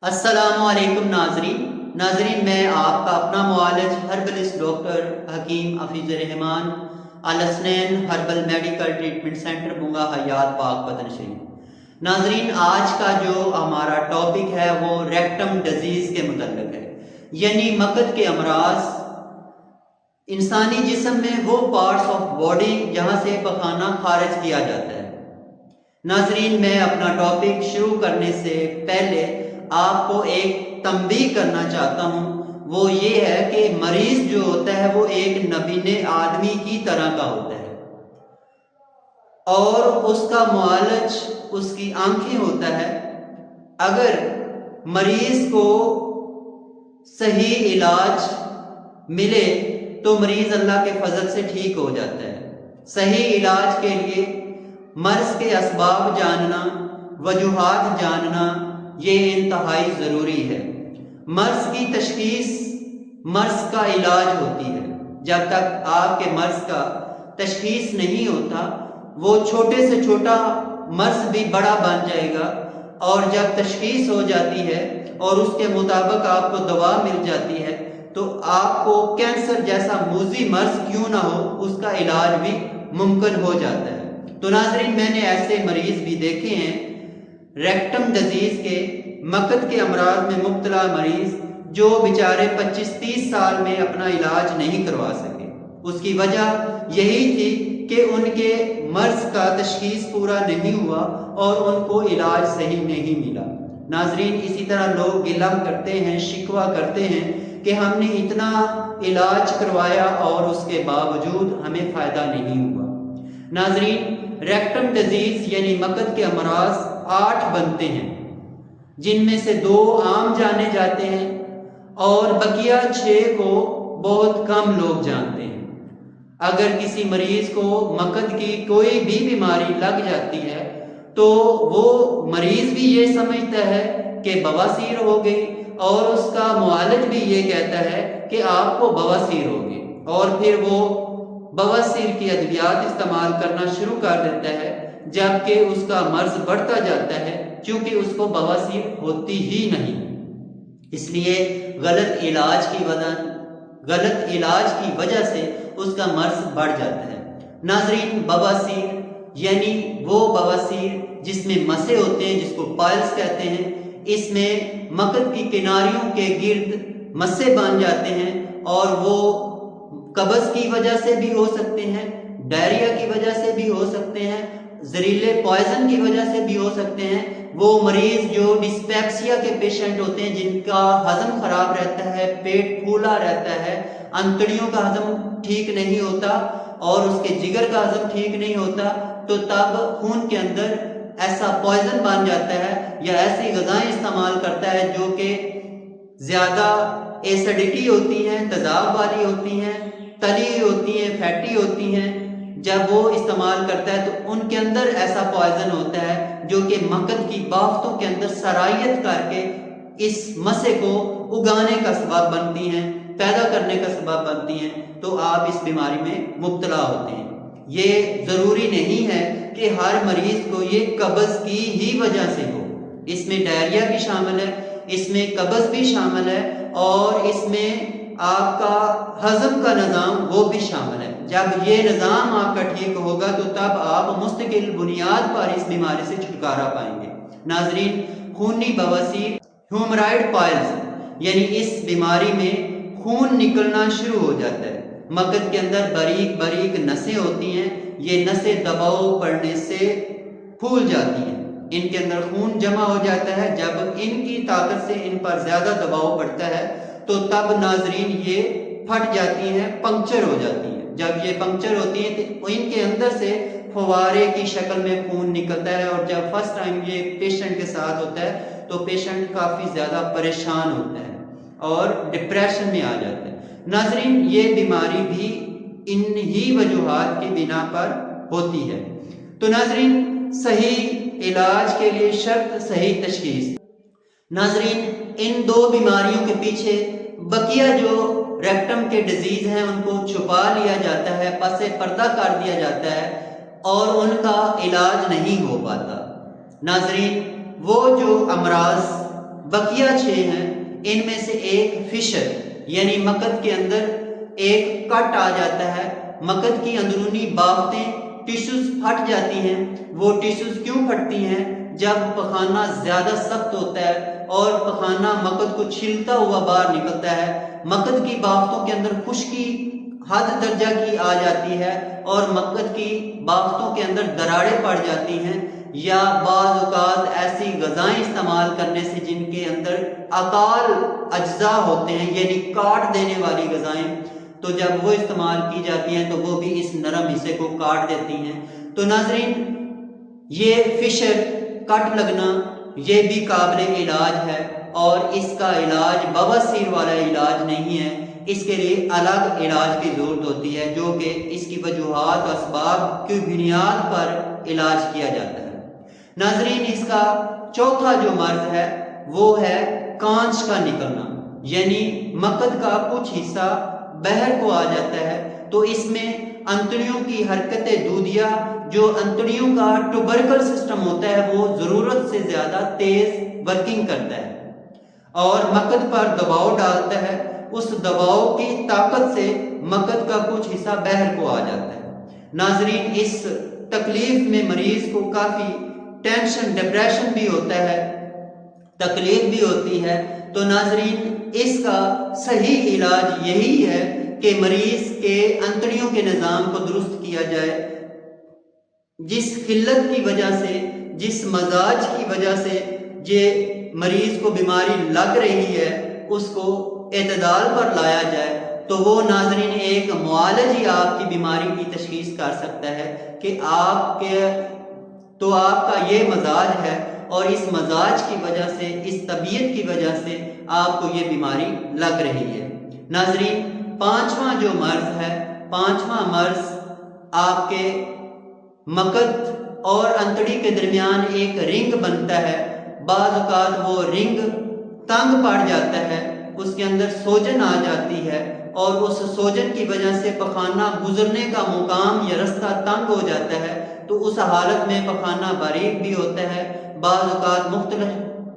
السلام علیکم ناظرین میں آپ کا اپنا معالج ہربلسٹ ڈاکٹر حکیم حفیظ الرحمان الاسنین herbal medical treatment centre Banga حیات پاک پتن شریف۔ ناظرین آج کا جو ہمارا ٹاپک ہے وہ ریکٹم ڈیزیز کے متعلق ہے، یعنی مقد کے امراض۔ انسانی جسم میں وہ پارٹس آف باڈی جہاں سے پخانہ خارج کیا جاتا ہے۔ ناظرین میں اپنا ٹاپک شروع کرنے سے پہلے آپ کو ایک تنبیہ کرنا چاہتا ہوں، وہ یہ ہے کہ مریض جو ہوتا ہے وہ ایک نبینے آدمی کی طرح کا ہوتا ہے، اور اس کا معالج اس کی آنکھیں ہوتا ہے۔ اگر مریض کو صحیح علاج ملے تو مریض اللہ کے فضل سے ٹھیک ہو جاتا ہے۔ صحیح علاج کے لیے مرض کے اسباب جاننا، وجوہات جاننا یہ انتہائی ضروری ہے۔ مرض کی تشخیص مرض کا علاج ہوتی ہے۔ جب تک آپ کے مرض کا تشخیص نہیں ہوتا وہ چھوٹے سے چھوٹا مرض بھی بڑا بن جائے گا، اور جب تشخیص ہو جاتی ہے اور اس کے مطابق آپ کو دوا مل جاتی ہے تو آپ کو کینسر جیسا موذی مرض کیوں نہ ہو اس کا علاج بھی ممکن ہو جاتا ہے۔ تو ناظرین میں نے ایسے مریض بھی دیکھے ہیں، ریکٹم ڈیزیز کے مقد کے امراض میں مبتلا مریض جو بیچارے 25-30 سال میں اپنا علاج نہیں کروا سکے۔ اس کی وجہ یہی تھی کہ ان کے مرض کا تشخیص پورا نہیں ہوا اور ان کو علاج صحیح نہیں ملا۔ ناظرین اسی طرح لوگ گلہ کرتے ہیں، شکوہ کرتے ہیں کہ ہم نے اتنا علاج کروایا اور اس کے باوجود ہمیں فائدہ نہیں ہوا۔ ناظرین ریکٹم ڈیزیز یعنی مقد کے امراض 8 بنتے ہیں، جن میں سے 2 عام جانے جاتے ہیں اور بقیہ 6 کو بہت کم لوگ جانتے ہیں۔ اگر کسی مریض کو مقد کی کوئی بھی بیماری لگ جاتی ہے تو وہ مریض بھی یہ سمجھتا ہے کہ بواسیر ہو گئی، اور اس کا معالج بھی یہ کہتا ہے کہ آپ کو بواسیر ہوگی، اور پھر وہ بواسیر کی ادویات استعمال کرنا شروع کر دیتا ہے، جبکہ اس کا مرض بڑھتا جاتا ہے کیونکہ اس کو بواسیر ہوتی ہی نہیں۔ اس لیے غلط علاج کی وجہ سے اس کا مرض بڑھ جاتا ہے۔ ناظرین بواسیر یعنی وہ بواسیر جس میں مسے ہوتے ہیں، جس کو پائلز کہتے ہیں، اس میں مقد کی کناریوں کے گرد مسے بن جاتے ہیں، اور وہ قبض کی وجہ سے بھی ہو سکتے ہیں، ڈائریا کی وجہ سے بھی ہو سکتے ہیں، زہریلے پوائزن کی وجہ سے بھی ہو سکتے ہیں۔ وہ مریض جو ڈسپیپسیا کے پیشنٹ ہوتے ہیں، جن کا ہضم خراب رہتا ہے، پیٹ پھولا رہتا ہے، انتڑیوں کا ہضم ٹھیک نہیں ہوتا اور اس کے جگر کا ہضم ٹھیک نہیں ہوتا، تو تب خون کے اندر ایسا پوائزن بن جاتا ہے یا ایسی غذائیں استعمال کرتا ہے جو کہ زیادہ ایسیڈیٹی ہوتی ہیں، تیزاب والی ہوتی ہیں، تلی ہوتی ہیں، فیٹی ہوتی ہیں۔ جب وہ استعمال کرتا ہے تو ان کے اندر ایسا پوائزن ہوتا ہے جو کہ مقد کی بافتوں کے اندر سرائیت کر کے اس مسے کو اگانے کا سبب بنتی ہیں، پیدا کرنے کا سبب بنتی ہیں، تو آپ اس بیماری میں مبتلا ہوتے ہیں۔ یہ ضروری نہیں ہے کہ ہر مریض کو یہ قبض کی ہی وجہ سے ہو، اس میں ڈائریا بھی شامل ہے، اس میں قبض بھی شامل ہے، اور اس میں آپ کا ہضم کا نظام وہ بھی شامل ہے۔ جب یہ نظام آپ کا ٹھیک ہوگا تو تب آپ مستقل بنیاد پر اس بیماری سے چھٹکارا پائیں گے۔ ناظرین خونی بواسیر ہیمورائڈ پائلز یعنی اس بیماری میں خون نکلنا شروع ہو جاتا ہے۔ مقد کے اندر باریک باریک نسیں ہوتی ہیں، یہ نسیں دباؤ پڑنے سے پھول جاتی ہیں، ان کے اندر خون جمع ہو جاتا ہے۔ جب ان کی طاقت سے ان پر زیادہ دباؤ پڑتا ہے تو تب ناظرین یہ پھٹ جاتی ہیں، پنکچر ہو جاتی ہیں۔ جب یہ پنکچر ہوتی ہیں تو ان کے اندر سے فوارے کی شکل میں خون نکلتا ہے، اور جب فرسٹ ٹائم یہ پیشنٹ کے ساتھ ہوتا ہے تو پیشنٹ کافی زیادہ پریشان ہوتا ہے اور ڈپریشن میں آ جاتا ہے۔ ناظرین یہ بیماری بھی انہی وجوہات کی بنا پر ہوتی ہے۔ تو ناظرین صحیح علاج کے لیے شرط صحیح تشخیص۔ ناظرین ان 2 بیماریوں کے پیچھے بقیہ جو ریکٹم کے ڈیزیز ہیں ان کو چھپا لیا جاتا ہے، پس پردہ کر دیا جاتا ہے، اور ان کا علاج نہیں ہو پاتا۔ ناظرین وہ جو امراض بقیہ 6 ہیں، ان میں سے ایک فشر یعنی مقد کے اندر ایک کٹ آ جاتا ہے، مقد کی اندرونی بافتیں ٹیشوز پھٹ جاتی ہیں۔ وہ ٹیشوز کیوں پھٹتی ہیں؟ جب پخانہ زیادہ سخت ہوتا ہے اور پخانہ مقد کو چھلتا ہوا باہر نکلتا ہے، مقد کی بافتوں کے اندر خشکی حد درجہ کی آ جاتی ہے اور مقد کی بافتوں کے اندر دراڑیں پڑ جاتی ہیں، یا بعض اوقات ایسی غذائیں استعمال کرنے سے جن کے اندر اکال اجزاء ہوتے ہیں یعنی کاٹ دینے والی غذائیں، تو جب وہ استعمال کی جاتی ہیں تو وہ بھی اس نرم حصے کو کاٹ دیتی ہیں۔ تو ناظرین، یہ فشر کٹ لگنا یہ بھی قابل علاج ہے، اور اس کا علاج بواسیر والا علاج نہیں ہے، اس کے لیے الگ علاج کی ضرورت ہوتی ہے جو کہ اس کی وجوہات و اسباب کی بنیاد پر علاج کیا جاتا ہے۔ ناظرین، اس کا چوتھا جو مرض ہے وہ ہے کانچ کا نکلنا، یعنی مقد کا کچھ حصہ باہر کو آ جاتا ہے، تو اس میں انتڑیوں کی حرکت دودیا، جو انتڑیوں کا ٹوبرکل سسٹم ہوتا ہے، وہ ضرورت سے زیادہ تیز ورکنگ کرتا ہے اور مقد پر دباؤ ڈالتا ہے۔ اس دباؤ کی طاقت سے مقد کا کچھ حصہ باہر کو آ جاتا ہے۔ ناظرین، اس تکلیف میں مریض کو کافی ٹینشن، ڈپریشن بھی ہوتا ہے، تکلیف بھی ہوتی ہے۔ تو ناظرین، اس کا صحیح علاج یہی ہے کہ مریض کے انتڑیوں کے نظام کو درست کیا جائے۔ جس خلت کی وجہ سے، جس مزاج کی وجہ سے یہ مریض کو بیماری لگ رہی ہے، اس کو اعتدال پر لایا جائے، تو وہ ناظرین ایک معالج ہی آپ کی بیماری کی تشخیص کر سکتا ہے کہ آپ کا یہ مزاج ہے، اور اس مزاج کی وجہ سے، اس طبیعت کی وجہ سے آپ کو یہ بیماری لگ رہی ہے۔ ناظرین، پانچواں جو مرض ہے، پانچواں مرض آپ کے مقد اور انتڑی کے درمیان ایک رنگ بنتا ہے۔ بعض اوقات وہ رنگ تنگ پڑ جاتا ہے، اس کے اندر سوجن آ جاتی ہے، اور اس سوجن کی وجہ سے پخانہ گزرنے کا مقام یا رستہ تنگ ہو جاتا ہے، تو اس حالت میں پخانہ باریک بھی ہوتا ہے، بعض اوقات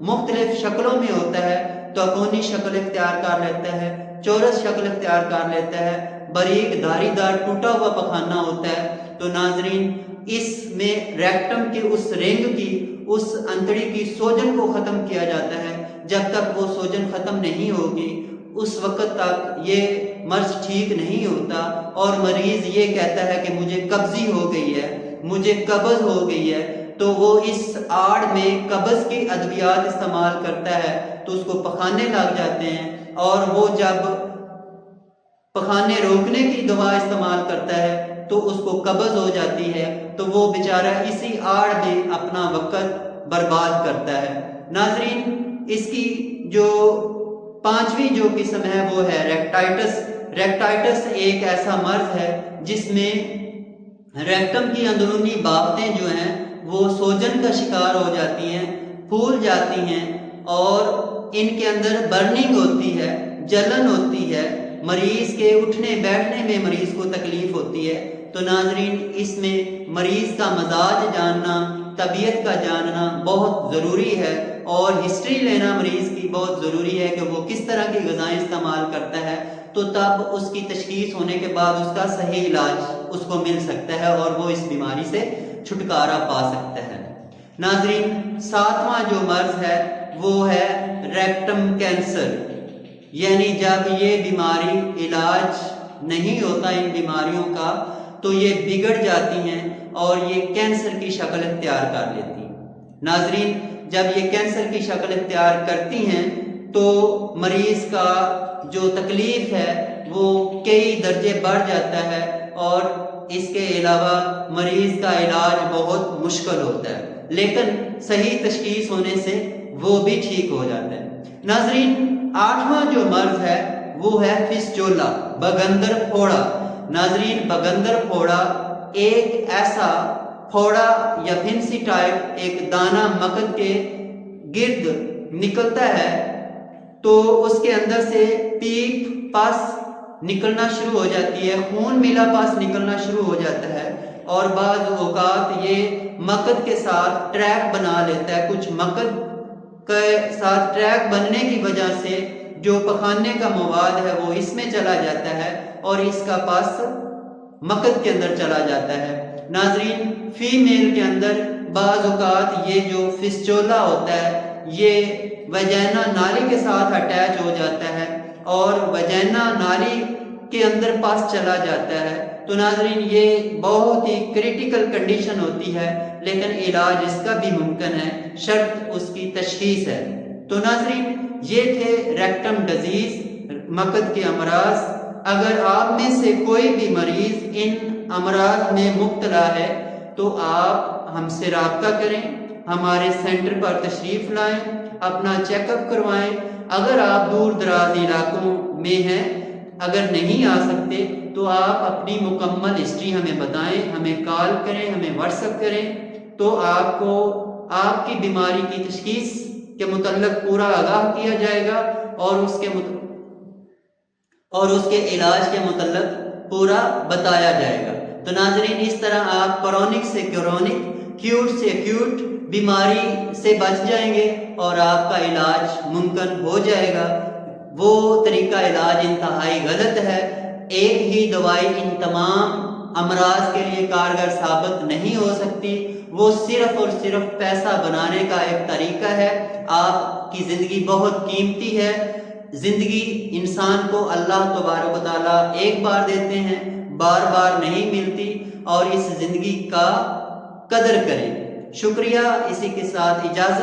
مختلف شکلوں میں ہوتا ہے، توکونی شکل اختیار کر لیتا ہے، چورس شکل اختیار کر لیتا ہے، باریک دھاری دار ٹوٹا ہوا پخانہ ہوتا ہے۔ تو ناظرین، اس میں ریکٹم کے اس رنگ کی، اس انتڑی کی سوجن کو ختم کیا جاتا ہے۔ جب تک وہ سوجن ختم نہیں ہوگی اس وقت تک یہ مرض ٹھیک نہیں ہوتا، اور مریض یہ کہتا ہے کہ مجھے قبضی ہو گئی ہے، مجھے قبض ہو گئی ہے، تو وہ اس آڑ میں قبض کی ادویات استعمال کرتا ہے، تو اس کو پخانے لگ جاتے ہیں، اور وہ جب پخانے روکنے کی دوا استعمال کرتا ہے تو اس کو قبض ہو جاتی ہے، تو وہ بیچارہ اسی آڑ میں اپنا وقت برباد کرتا ہے۔ ناظرین، اس کی جو پانچویں جو قسم ہے وہ ہے ریکٹائٹس۔ ریکٹائٹس ایک ایسا مرض ہے جس میں ریکٹم کی اندرونی بافتیں جو ہیں وہ سوجن کا شکار ہو جاتی ہیں، پھول جاتی ہیں، اور ان کے اندر برننگ ہوتی ہے، جلن ہوتی ہے، مریض کے اٹھنے بیٹھنے میں مریض کو تکلیف ہوتی ہے۔ تو ناظرین، اس میں مریض کا مزاج جاننا، طبیعت کا جاننا بہت ضروری ہے، اور ہسٹری لینا مریض کی بہت ضروری ہے کہ وہ کس طرح کی غذائیں استعمال کرتا ہے، تو تب اس کی تشخیص ہونے کے بعد اس کا صحیح علاج اس کو مل سکتا ہے اور وہ اس بیماری سے چھٹکارا پا سکتا ہے۔ ناظرین، ساتواں جو مرض ہے وہ ہے ریکٹم کینسر، یعنی جب یہ بیماری علاج نہیں ہوتا ان بیماریوں کا تو یہ بگڑ جاتی ہیں اور یہ کینسر کی شکل اختیار کر لیتی ہیں۔ ناظرین، جب یہ کینسر کی شکل اختیار کرتی ہیں تو مریض کا جو تکلیف ہے وہ کئی درجے بڑھ جاتا ہے، اور اس کے علاوہ مریض کا علاج بہت مشکل ہوتا ہے، لیکن صحیح تشخیص ہونے سے وہ بھی ٹھیک ہو جاتا ہے۔ ناظرین، آٹھواں جو مرض ہے وہ ہے فسچولا، بگندر پھوڑا۔ ناظرین، بگندر پھوڑا ایک ایسا پھوڑا یا پھنسی ٹائپ ایک دانہ مقد کے گرد نکلتا ہے، تو اس کے اندر سے پیپ پس نکلنا شروع ہو جاتی ہے، خون میلا پس نکلنا شروع ہو جاتا ہے، اور بعض اوقات یہ مقد کے ساتھ ٹریک بنا لیتا ہے، کچھ مقد کے ساتھ ٹریک بننے کی وجہ سے جو پخانے کا مواد ہے وہ اس میں چلا جاتا ہے اور اس کا پاس مقد کے اندر چلا جاتا ہے۔ ناظرین، فیمیل کے اندر بعض اوقات یہ جو فسچولا ہوتا ہے یہ وجینا نالی کے ساتھ اٹیچ ہو جاتا ہے اور وجینا نالی کے اندر پاس چلا جاتا ہے، تو ناظرین یہ بہت ہی کریٹیکل کنڈیشن ہوتی ہے، لیکن علاج اس کا بھی ممکن ہے، شرط اس کی تشخیص ہے۔ تو ناظرین یہ تھے ریکٹم ڈیزیز، مقد کے امراض۔ اگر آپ میں سے کوئی بھی مریض ان امراض میں مبتلا ہے تو آپ ہم سے رابطہ کریں، ہمارے سینٹر پر تشریف لائیں، اپنا چیک اپ کروائیں۔ اگر آپ دور دراز علاقوں میں ہیں، اگر نہیں آ سکتے تو آپ اپنی مکمل ہسٹری ہمیں بتائیں، ہمیں کال کریں، ہمیں واٹس ایپ کریں، تو آپ کو آپ کی بیماری کی تشخیص کے متعلق پورا آگاہ کیا جائے گا اور اس کے علاج کے متعلق پورا بتایا جائے گا۔ تو ناظرین اس طرح آپ کرونک سے کرونک، ایکیوٹ سے ایکیوٹ بیماری سے بچ جائیں گے اور آپ کا علاج ممکن ہو جائے گا۔ وہ طریقہ علاج انتہائی غلط ہے، ایک ہی دوائی ان تمام امراض کے لیے کارگر ثابت نہیں ہو سکتی، وہ صرف اور صرف پیسہ بنانے کا ایک طریقہ ہے۔ آپ کی زندگی بہت قیمتی ہے، زندگی انسان کو اللہ تبارک و تعالیٰ ایک بار دیتے ہیں، بار بار نہیں ملتی، اور اس زندگی کا قدر کریں۔ شکریہ، اسی کے ساتھ اجازت۔